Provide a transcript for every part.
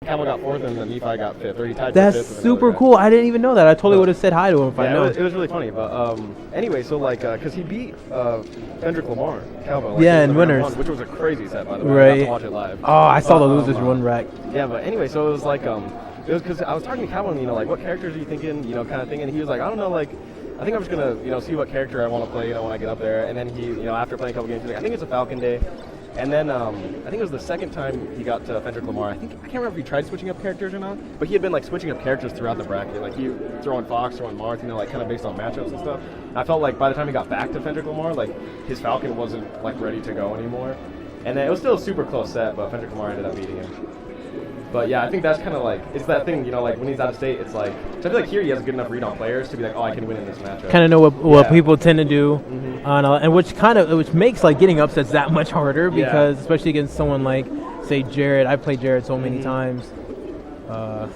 Camel got 4th and then Nephi got 5th, or he tied for 5th. That's super cool. I didn't even know that. I totally would have said hi to him if I knew. It was really funny. But anyway, so like, because he beat Kendrick Lamar, Calvo. Like, yeah, in winners. Which was a crazy set, by the way. Right. I got to watch it live. Oh, I saw the losers run rack. Yeah, but anyway, so it was like, it was because I was talking to Calvo, and, like, what characters are you thinking, kind of thing, and he was like, I don't know, like, I think I'm just gonna, see what character I want to play, when I get up there. And then he, after playing a couple games, he's like, I think it's a Falcon day. And then I think it was the second time he got to Kendrick Lamar. I can't remember if he tried switching up characters or not, but he had been like switching up characters throughout the bracket. Like he throwing Fox, throwing Marth, like kind of based on matchups and stuff. And I felt like by the time he got back to Kendrick Lamar, like his Falcon wasn't like ready to go anymore. And then it was still a super close set, but Kendrick Lamar ended up beating him. But yeah, I think that's kind of like, it's that thing, like when he's out of state, it's like, so I feel like here he has a good enough read on players to be like, oh, I can win in this matchup. Kind of know what people tend to do, and which makes like getting upsets that much harder because especially against someone like, say, Jared. I've played Jared so many times. I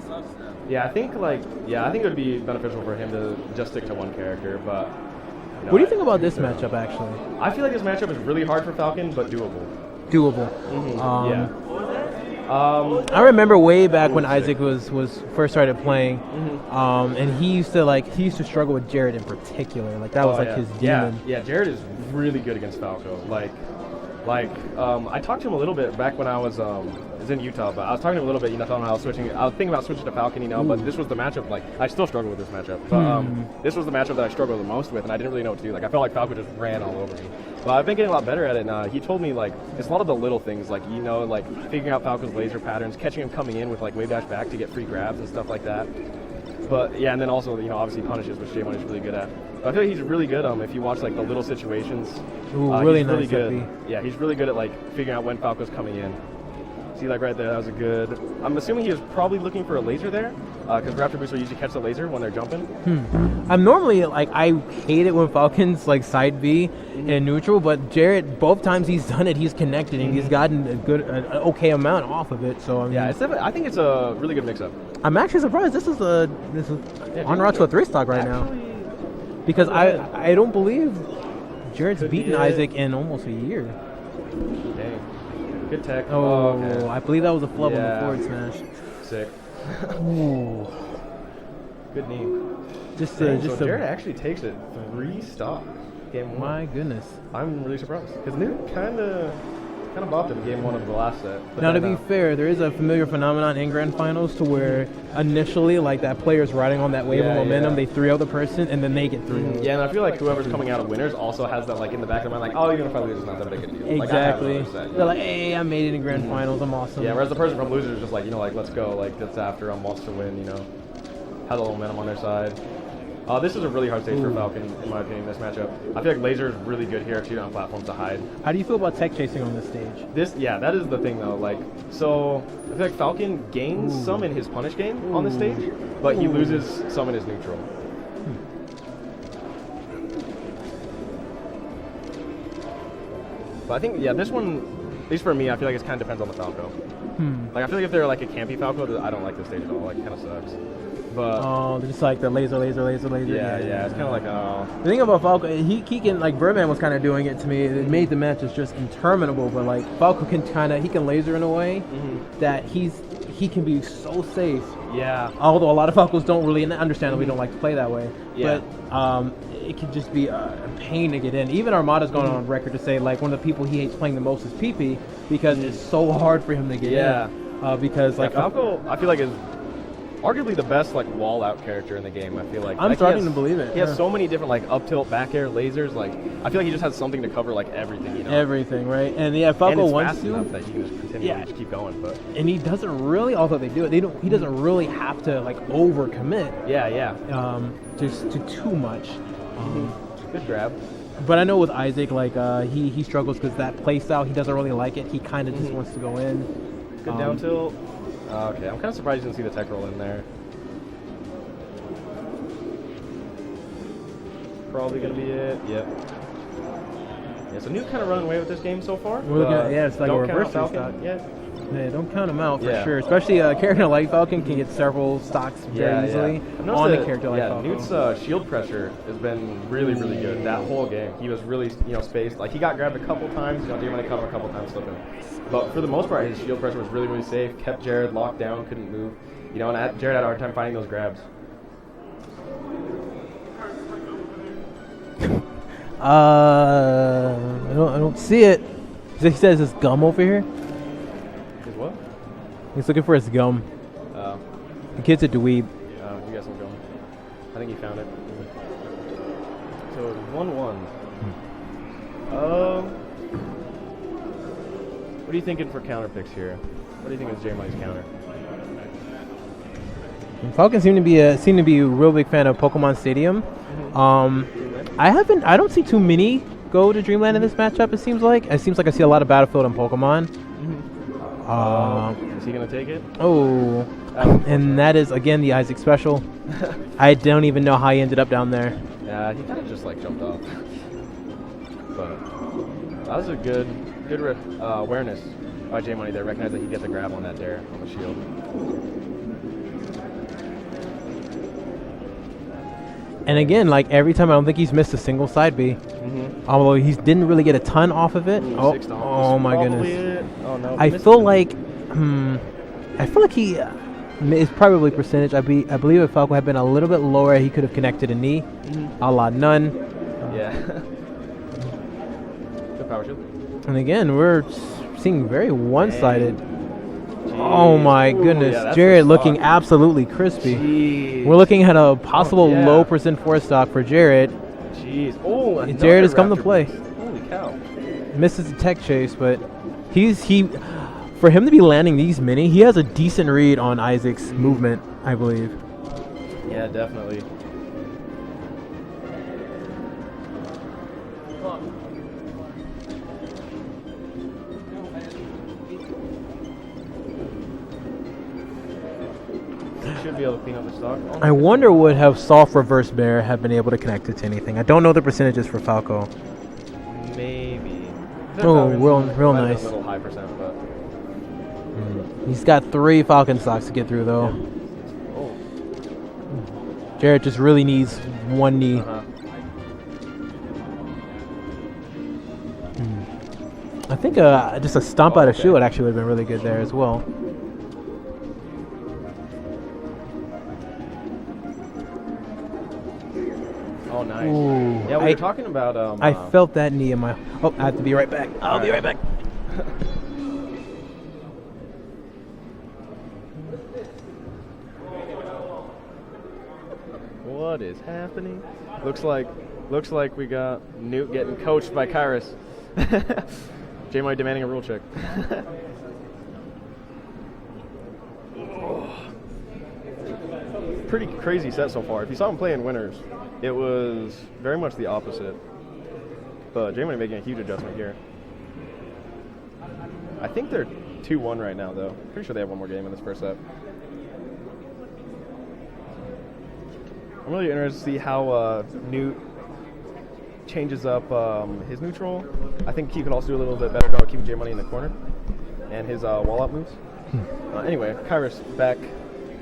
think it would be beneficial for him to just stick to one character, but. What do you think about this matchup, actually? I feel like this matchup is really hard for Falcon, but doable. I remember way back when Isaac was first started playing, and he used to struggle with Jared in particular. Like that was his demon. Yeah, Jared is really good against Falco. I talked to him a little bit back when I was in Utah, but I was talking to him a little bit, telling him I was thinking about switching to Falcon, but this was the matchup, I still struggle with this matchup, but this was the matchup that I struggled the most with, and I didn't really know what to do. I felt like Falco just ran all over me. But I've been getting a lot better at it, and he told me, it's a lot of the little things, figuring out Falco's laser patterns, catching him coming in with, wave dash back to get free grabs and stuff like that. But, yeah, and then also, obviously punishes, which J1 is really good at. But I feel like he's really good if you watch, the little situations. Really he's nice. Really good. Yeah, he's really good at, figuring out when Falco's coming in. See, right there, that was a good... I'm assuming he was probably looking for a laser there, because Raptor Booster usually catch the laser when they're jumping. I'm normally, I hate it when Falcon's, side B in neutral, but Jarrett, both times he's done it, he's connected, and he's gotten an okay amount off of it, so, I mean... Yeah, I think it's a really good mix-up. I'm actually surprised this is on route to a 3-stock right now. Because I don't believe Jarrett's beaten Isaac in almost a year. Dang. Good tech. Oh, okay. I believe that was a flub on the forward smash. Sick. Ooh. Good knee. So Jared actually takes it 3 stock. Game 1. My goodness. I'm really surprised. Because Nuke kind of bopped him in game 1 of the last set. Now, to be fair, there is a familiar phenomenon in Grand Finals to where initially, that player's riding on that wave of momentum, they 3-0 the person, and then they get 3-0. Yeah, and I feel like whoever's coming out of winners also has that, in the back of their mind, oh, you're going to fight losers, not that big a deal. Exactly. They're like, hey, I made it in Grand Finals, I'm awesome. Yeah, whereas the person from losers is just let's go, that's after, wants to win, has a little momentum on their side. This is a really hard stage for Falcon, in my opinion, this matchup. I feel like Laser is really good here, actually, on platforms to hide. How do you feel about tech chasing on this stage? That is the thing, though. So I feel like Falcon gains some in his punish game on this stage, but he loses some in his neutral. But I think, this one, at least for me, I feel like it kind of depends on the Falco. I feel like if they're a campy Falco, I don't like this stage at all. It kind of sucks. But they're just the laser. Yeah, it's kind of like, The thing about Falco, he can, Birdman was kind of doing it to me. It made the matches just interminable, but, Falco can he can laser in a way that he can be so safe. Yeah. Although a lot of Falcos don't really, and understandably don't like to play that way. Yeah. But it can just be a pain to get in. Even Armada's gone on record to say, one of the people he hates playing the most is PP because it's so hard for him to get in. Because, Falco, I feel like is arguably the best wall out character in the game. I feel like I'm starting to believe it. He has so many different up tilt, back air, lasers. I feel like he just has something to cover everything. Everything, right? And Falco wants to. That he can just continue just keep going. But he doesn't really, although they do it, he doesn't really have to overcommit. Yeah. Just to too much. Good grab. But I know with Isaac, he struggles because that play style, he doesn't really like it. He kind of just wants to go in. Good down tilt. Okay, I'm kind of surprised you didn't see the tech roll in there. Probably going to be it. Yep. Yeah, so Nuke kind of running away with this game so far. We're looking at, it's like a reverse Falcon. Yeah. Yeah, don't count him out for Yeah. sure. Especially a character like Falcon can get several stocks very easily on a character like Falcon. Newt's shield pressure has been really, really good that whole game. He was really, spaced. Like, he got grabbed a couple times, didn't want to cover a couple times, slipping. But for the most part, his shield pressure was really, really safe. Kept Jared locked down, couldn't move. And Jared had a hard time finding those grabs. I don't see it. He says his gum over here. His what? He's looking for his gum. The kid's a dweeb. You got some gum. I think he found it. So it's 1-1. What are you thinking for counter picks here? What do you think is J Money's counter? Falcon seem to be a real big fan of Pokemon Stadium. I don't see too many go to Dreamland in this matchup. It seems like I see a lot of Battlefield and Pokemon. Is he gonna take it? Oh, and that is again the Isaac special. I don't even know how he ended up down there. Yeah, he kind of just jumped off. But that was a good awareness by J Money there. Recognized that he'd get the grab on that dare on the shield. And again, every time, I don't think he's missed a single side B. Although he didn't really get a ton off of it. Oh my goodness! Oh no! I feel like he is probably percentage. I believe if Falco had been a little bit lower, he could have connected a knee, a la none. Yeah. Good power shield. And again, we're seeing very one-sided. Oh my goodness, yeah, Jared looking absolutely crispy. Jeez. We're looking at a possible low percent 4-stock for Jared. Jeez. Oh, Jared has come to play. Holy cow. Misses the tech chase, but for him to be landing these many, he has a decent read on Isaac's movement, I believe. Yeah, definitely. Should be able to clean up the stock. I wonder would have soft reverse bear have been able to connect it to anything. I don't know the percentages for Falco. Maybe. Oh, real nice. A little high percent, but he's got 3 Falcon stocks to get through though. Yeah. Oh. Jared just really needs one knee. I think just a stomp out of shoe would actually have been really good there as well. Oh, nice. Ooh. Yeah, we were talking about... I felt that knee in my... Oh, I have to be right back. I'll be right back. What is happening? Looks like we got Newt getting coached by Kairos. J-Money demanding a rule check. Pretty crazy set so far. If you saw him play in winners, it was very much the opposite. But J-Money making a huge adjustment here. I think they're 2-1 right now, though. Pretty sure they have one more game in this first set. I'm really interested to see how Newt changes up his neutral. I think he could also do a little bit better job keeping J-Money in the corner and his wall-up moves. Anyway, Kairos back.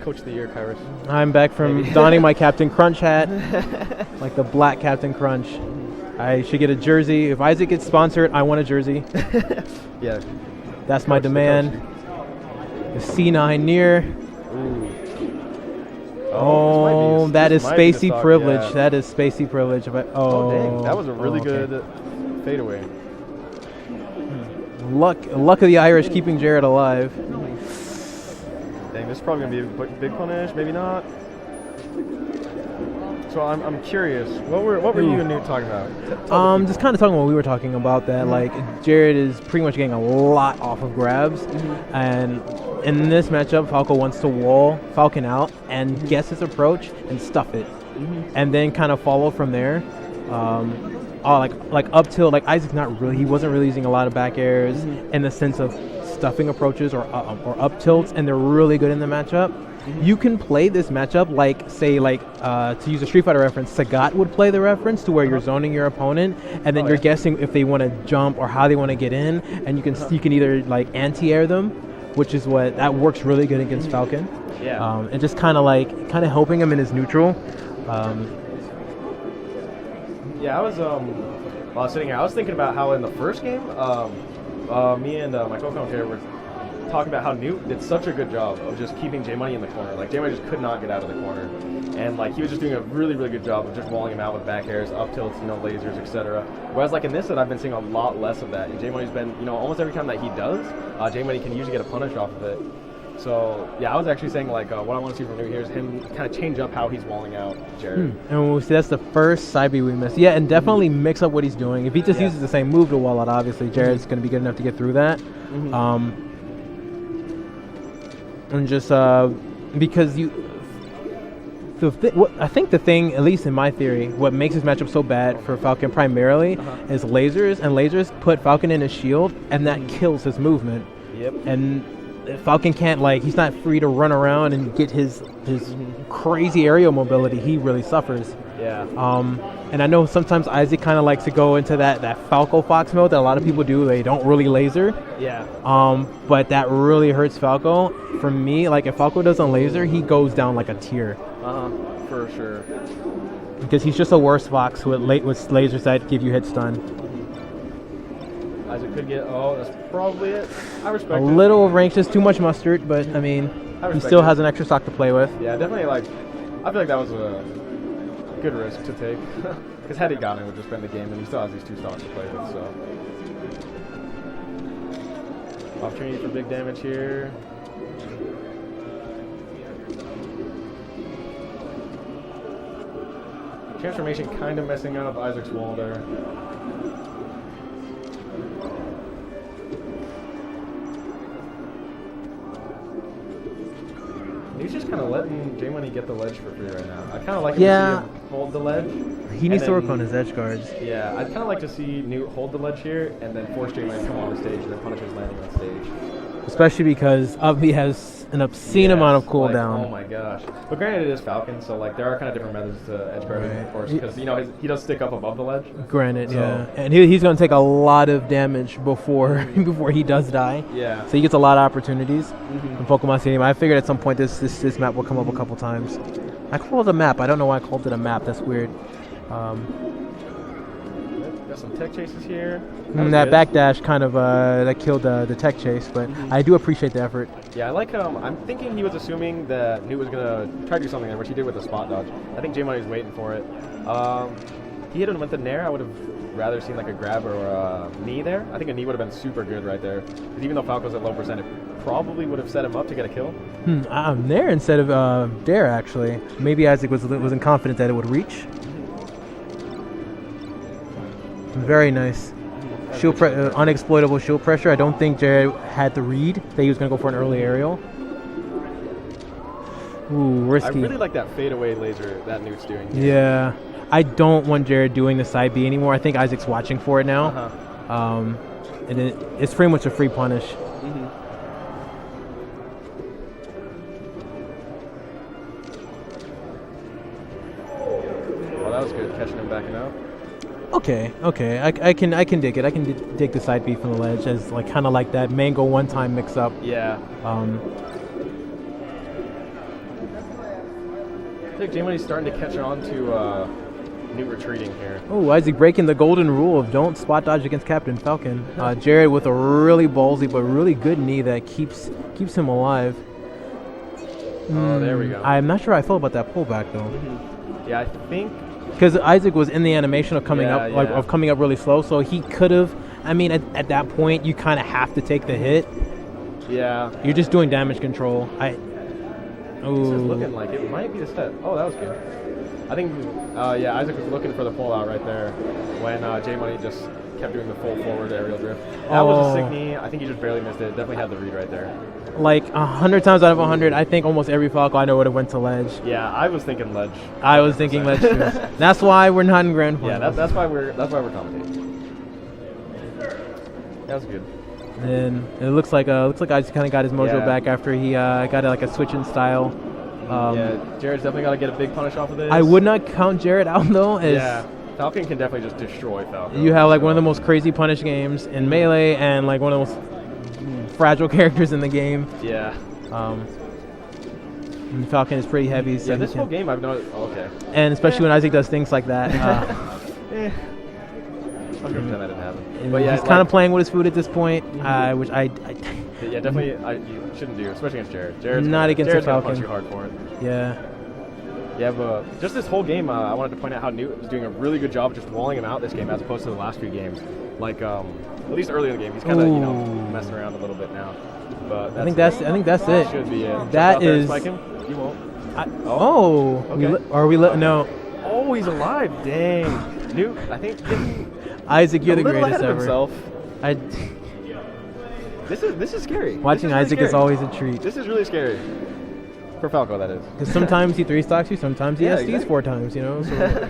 Coach of the year, Kairos. I'm back from donning my Captain Crunch hat, like the black Captain Crunch. I should get a jersey. If Isaac gets sponsored, I want a jersey. Yeah. That's my demand. The C9 near. Ooh. Oh, that is spacey privilege. Yeah. That is spacey privilege. Oh, dang. That was a really good fadeaway. Luck of the Irish keeping Jared alive. Dang, this is probably going to be a big punish. Maybe not. So I'm curious. What were you and Newt talking about? Just kind of talking what we were talking about, that like Jared is pretty much getting a lot off of grabs, and in this matchup, Falco wants to wall Falcon out and guess his approach and stuff it, and then kind of follow from there. Like up till like Isaac's he wasn't really using a lot of back airs in the sense of stuffing approaches or up tilts, and they're really good in the matchup. You can play this matchup to use a Street Fighter reference, Sagat would play the reference to where you're zoning your opponent, and then you're guessing if they want to jump or how they want to get in, and you can either like anti-air them which is what that works really good against Falcon. Yeah. And just kind of helping him in his neutral. Yeah, I was while I was sitting here, I was thinking about how in the first game, me and my co-commentator were talking about how Newt did such a good job of just keeping J Money in the corner. Like J Money just could not get out of the corner, and like he was just doing a really, really good job of just walling him out with back airs, up tilts, lasers, etc. Whereas like in this set, I've been seeing a lot less of that. And J Money's been, almost every time that he does, J Money can usually get a punish off of it. So yeah, I was actually saying like what I want to see from Newt here is him kind of change up how he's walling out Jared. And we'll see that's the first side B we missed. Yeah, and definitely mix up what he's doing. If he just uses the same move to wall out, obviously Jared's going to be good enough to get through that. And just because I think the thing, at least in my theory, what makes this matchup so bad for Falcon primarily is lasers, and lasers put Falcon in his shield, and that kills his movement. Yep. And Falcon can't, he's not free to run around and get his crazy aerial mobility. He really suffers. Yeah. And I know sometimes Isaac kind of likes to go into that Falco Fox mode that a lot of people do. They don't really laser. Yeah. But that really hurts Falco. For me, if Falco doesn't laser, he goes down like a tier. For sure. Because he's just a worse Fox with lasers that give you hit stun. Isaac could get. Oh, that's probably it. I respect a it. little range, just too much mustard, but I mean, he still has an extra stock to play with. Yeah, definitely. I feel like that was a good risk to take. Because had he gotten it, it would just been the game, and he still has these 2 stocks to play with. So, opportunity for big damage here. Transformation kind of messing up Isaac's wall there. He's just kind of letting J Money get the ledge for free right now. I kind of like him to see him hold the ledge. He needs to work on his edge guards. Yeah, I'd kind of like to see Newt hold the ledge here and then force J Money to come on the stage and then punish his landing on stage. Especially because Ubby has an obscene amount of cooldown. Oh my gosh. But granted, it is Falcon, so there are kind of different methods to edge guard, of course, because he does stick up above the ledge. Granted, yeah, and he's going to take a lot of damage before he does die. Yeah. So he gets a lot of opportunities in Pokemon Stadium. I figured at some point this map will come up a couple times. I called it a map. I don't know why I called it a map. That's weird. Got some tech chases here. That backdash kind of that killed the tech chase, but I do appreciate the effort. Yeah, I like I'm thinking he was assuming that Newt was gonna try to do something there, which he did with the spot dodge. I think J Money was waiting for it. He hit him with the nair. I would have rather seen a grab or a knee there. I think a knee would have been super good right there. Because even though Falco's at low percent, it probably would have set him up to get a kill. Nair instead of dare actually. Maybe Isaac wasn't confident that it would reach. Very nice. Unexploitable shield pressure. I don't think Jared had the read that he was going to go for an early aerial. Ooh, risky. I really like that fadeaway laser that Newt's doing here. Yeah. I don't want Jared doing the side B anymore. I think Isaac's watching for it now. And it's pretty much a free punish. Well, that was good, catching him backing out. Okay. I can dig it. I can dig the side B from the ledge as kind of like that mango one-time mix-up. Yeah. I think J Money's starting to catch on to Newt retreating here. Oh, Isaac breaking the golden rule of don't spot dodge against Captain Falcon. Jared with a really ballsy but really good knee that keeps him alive. Oh, there we go. I'm not sure how I felt about that pullback though. Yeah, I think because Isaac was in the animation of coming up of coming up really slow, so he could have. I mean, at that point, you kind of have to take the hit. Yeah. You're just doing damage control. This is looking like it might be the set. Oh, that was good. I think, Isaac was looking for the pull-out right there when J Money just kept doing the full forward aerial drift. That was a sick knee. I think he just barely missed it. Definitely had the read right there. 100 times out of 100, I think almost every Falco I know would have went to ledge. Yeah, I was thinking ledge. I was thinking ledge too. That's why we're not in grand finals. Yeah, that's why we're commentating. That was good. And it looks like Isaac kind of got his mojo back after he got a switch in style. Jared's definitely got to get a big punish off of this. I would not count Jared out though. Falcon can definitely just destroy Falco. You have one of the most crazy punish games in Melee and one of the most fragile characters in the game. Yeah. And Falcon is pretty heavy. So Yeah, this whole game I've noticed. Oh, okay. And especially when Isaac does things like that. I was gonna pretend that didn't happen. But yeah, he's kind of playing with his food at this point, which I yeah, definitely you shouldn't do, especially against Jared. Jared's Jared's gonna Falcon. punch you hard for it. Yeah. Yeah, but just this whole game, I wanted to point out how Newt was doing a really good job just walling him out this game as opposed to the last few games. Like, at least earlier in the game, he's kind of messing around a little bit now. But I think that's it. Should be it. That is. Spike him. You won't. Okay. Are we? No. Oh, he's alive. Dang. Newt, I think. Isaac, you're the little greatest ahead of ever. himself. This is scary. Watching really Isaac scary. is always a treat. This is really scary. For Falco, that is. Because sometimes he 3-stocks you, sometimes he SDs exactly. 4 times, you know? So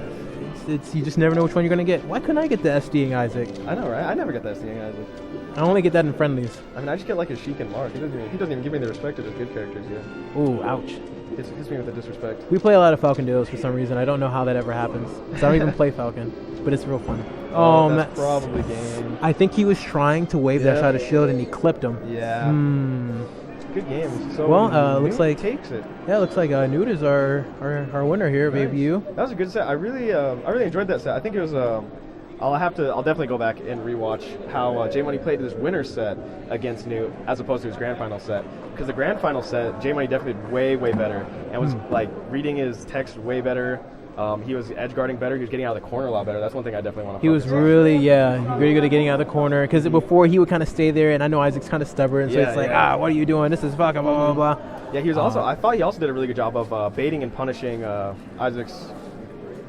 it's you just never know which one you're going to get. Why couldn't I get the SDing Isaac? I know, right? I never get that seeing Isaac. I only get that in friendlies. I mean, I just get like a Sheik and Mark. He doesn't even give me the respect of his good characters yet. Ooh, ouch. Hits me with the disrespect. We play a lot of Falcon duos for some reason. I don't know how that ever happens. 'Cause I don't even play Falcon, but it's real fun. That's probably game. I think he was trying to wave that shot of shield and he clipped him. Yeah. Good game. So looks like takes it. Yeah, looks like Newt is our winner here, Nice. ABU. That was a good set. I really enjoyed that set. I think it was. I'll definitely go back and rewatch how J Money played his winner set against Newt as opposed to his grand final set. Because the grand final set, J Money definitely did way better and was like reading his text way better. He was edge guarding better. He was getting out of the corner a lot better. That's one thing I definitely want to. He was really good at getting out of the corner. Because before he would kind of stay there, and I know Isaac's kind of stubborn, so it's like, what are you doing? This is fucking blah blah blah. Yeah, he was also. I thought he also did a really good job of baiting and punishing Isaac's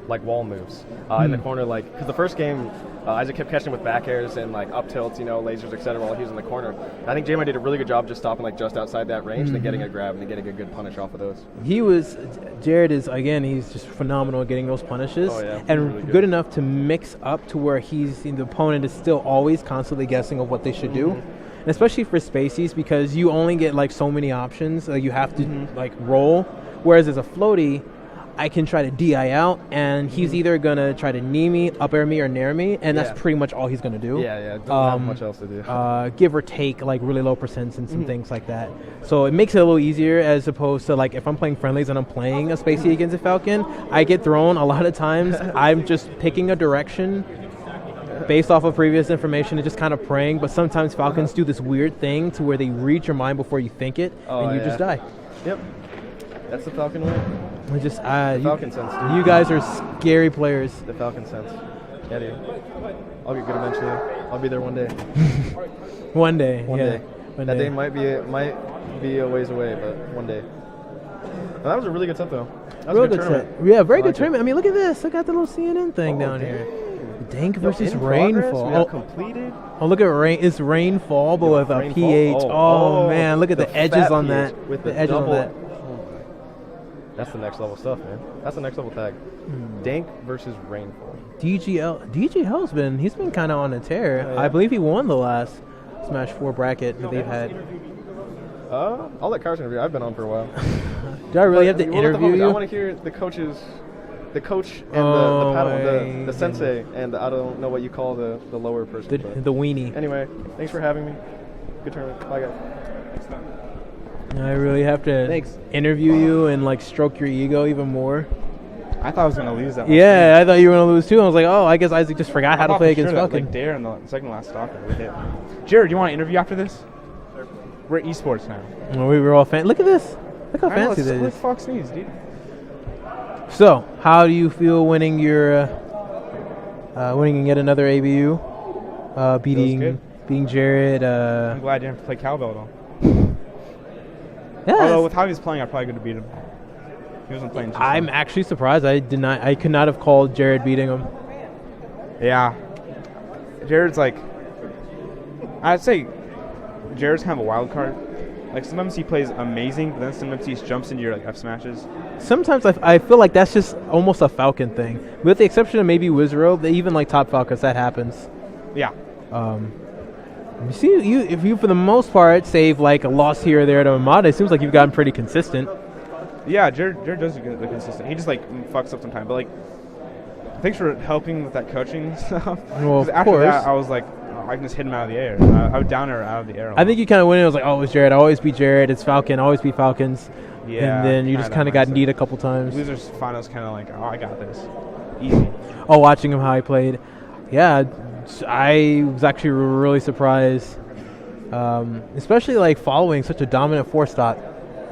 like wall moves in the corner. Like, because the first game, Isaac kept catching with back airs and like up tilts, lasers, etc. while he was in the corner. I think J-Mo did a really good job just stopping like just outside that range and then getting a grab and then getting a good punish off of those. Jared is, again, he's just phenomenal at getting those punishes. Oh, yeah. And really good enough to mix up to where the opponent is still always constantly guessing of what they should do. And especially for spacies, because you only get like so many options. You have to like roll. Whereas as a floaty, I can try to DI out, and he's either going to try to knee me, up air me, or nair me, and that's pretty much all he's going to do. Yeah, doesn't have much else to do. Give or take, like, really low percents and some things like that. So it makes it a little easier as opposed to, like, if I'm playing friendlies and I'm playing a Spacey against a Falcon, I get thrown a lot of times. I'm just picking a direction based off of previous information and just kind of praying, but sometimes Falcons do this weird thing to where they read your mind before you think it, and you just die. Yep. That's the Falcon way. Falcon sense. You guys are scary players. The Falcon sense. Yeah, dude. I'll get good eventually. I'll be there one day. One day. That day might be a ways away, but one day. Well, that was a really good set, though. That was a good tournament. Set. Yeah, very good tournament. I mean, look at this. Look at the little CNN thing down here. Dank versus Rainfall. We completed. Oh, look at Rain. It's Rainfall, but with a PH. Oh, man, look at the edges on that. With the edges on that. That's the next level stuff, man. That's the next level tag. Dank versus Rainfall. DGL's been kind of on a tear. Oh, yeah. I believe he won the last Smash 4 bracket that they've had. I'll let Carson interview. I've been on for a while. Do I really have to interview you? I want to hear the coach and the paddle, the sensei, and I don't know what you call the lower person. The weenie. Anyway, thanks for having me. Good tournament. Bye, guys. I really have to interview you and like stroke your ego even more. I thought I was going to lose that. Yeah, I thought you were going to lose too. I was like, I guess Isaac just forgot how to play against Falcon. Like Dare in the second last stalker with it. Jared, do you want to interview after this? We're esports now. Well, we were all Look at this. Look how fancy that is. Let's Fox News, dude. So, how do you feel winning yet another ABU? Beating Jared. I'm glad I didn't have to play cowbell though. Yeah. Although with how he was playing, I probably could have beat him. He wasn't playing too I'm slow. actually surprised. I could not have called Jared beating him. Yeah. Jared's like, I'd say Jared's kind of a wild card. Like sometimes he plays amazing, but then sometimes he jumps into your like F smashes. Sometimes I feel like that's just almost a Falcon thing. With the exception of maybe Wizrobe, even like top Falcons, that happens. Yeah. You see, if you for the most part save like a loss here or there to Amada, it seems like you've gotten pretty consistent. Yeah, Jared does get consistent. He just like fucks up sometimes, but like, thanks for helping with that coaching stuff. Well, of after course. that, I was like, I can just hit him out of the air. I would down air out of the air. I think you kind of went in. It was like, oh, it's Jared. I always beat Jared. It's Falcon. I always beat Falcons. Yeah. And then you just kind of got kneed a couple times. Losers finals kind of like, oh, I got this. Easy. Oh, watching him how he played. Yeah, I was actually really surprised. Especially like following such a dominant 4-stop.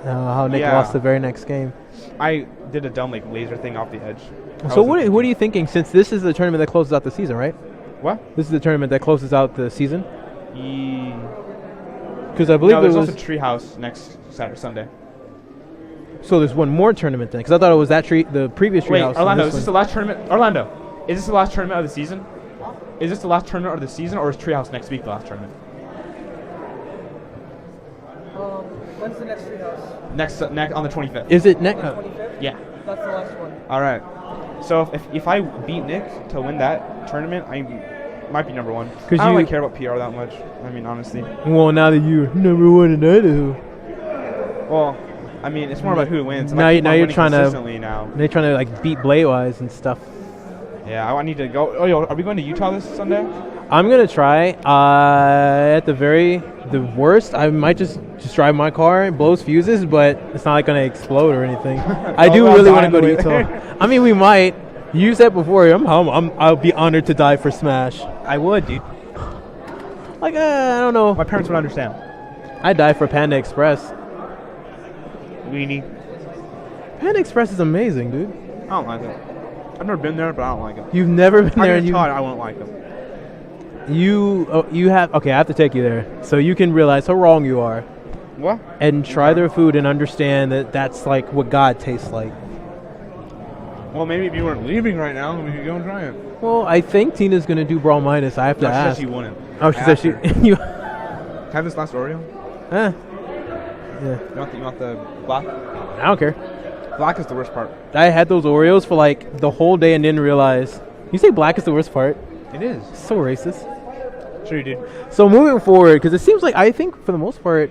How Nick lost the very next game. I did a dumb like laser thing off the edge. So what are you thinking? Since this is the tournament that closes out the season, right? What? This is the tournament that closes out the season. Because I believe there's also Treehouse next Saturday, Sunday. So there's one more tournament then, because I thought it was the previous Treehouse. Wait, Orlando, is this the last tournament? Orlando, is this the last tournament of the season? Is this the last tournament of the season, or is Treehouse next week the last tournament? When's the next Treehouse? Next on the 25th. Is it next? 25th? Yeah. That's the last one. All right. So if I beat Nick to win that tournament, I might be number one. I don't really care about PR that much. I mean, honestly. Well, now that you're number one in Idaho. Well, I mean, it's more about who wins. Now you're trying to now. They're trying to like beat Blade-wise and stuff. Yeah, I need to go. Oh, yo, are we going to Utah this Sunday? I'm gonna try. At the worst, I might just drive my car and blows fuses, but it's not like gonna explode or anything. I do really want to go to Utah. I mean, we might use that before. I'll be honored to die for Smash. I would, dude. Like I don't know. My parents would understand. I'd die for Panda Express. Weenie. Panda Express is amazing, dude. I don't like it. I've never been there, but I don't like it. You've never been there, and I won't like it. You have okay. I have to take you there so you can realize how wrong you are. What? And try their food and understand that that's like what God tastes like. Well, maybe if you weren't leaving right now, we could go and try it. Well, I think Tina's gonna do Brawl Midas. I have to ask. She said she wouldn't. Oh, she said she. You have this last Oreo? Yeah. You want the black? I don't care. Black is the worst part. I had those Oreos for like the whole day and didn't realize. You say black is the worst part? It is. So racist. Sure you did. So moving forward, because it seems like I think for the most part,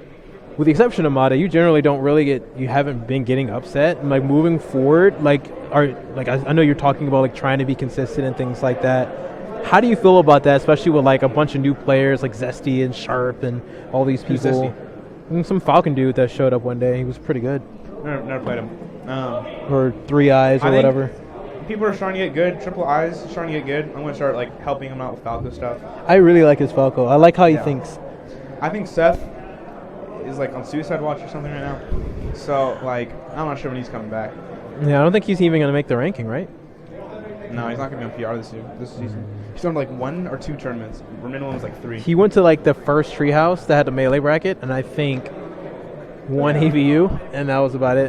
with the exception of Mata, you generally don't really you haven't been getting upset. And like moving forward, I know you're talking about like trying to be consistent and things like that. How do you feel about that, especially with like a bunch of new players like Zesty and Sharp and all these people? And some Falcon dude that showed up one day. He was pretty good. Never played him. Or 3 Eyes or whatever. People are starting to get good. Triple Eyes is starting to get good. I'm going to start like helping him out with Falco stuff. I really like his Falco. I like how he thinks. I think Seth is like on suicide watch or something right now. So like I'm not sure when he's coming back. Yeah, I don't think he's even going to make the ranking, right? No, he's not going to be on PR this season. He's done like 1 or 2 tournaments. The minimum was like 3. He went to like the first Treehouse that had the melee bracket, and I think 1 AVU, and that was about it.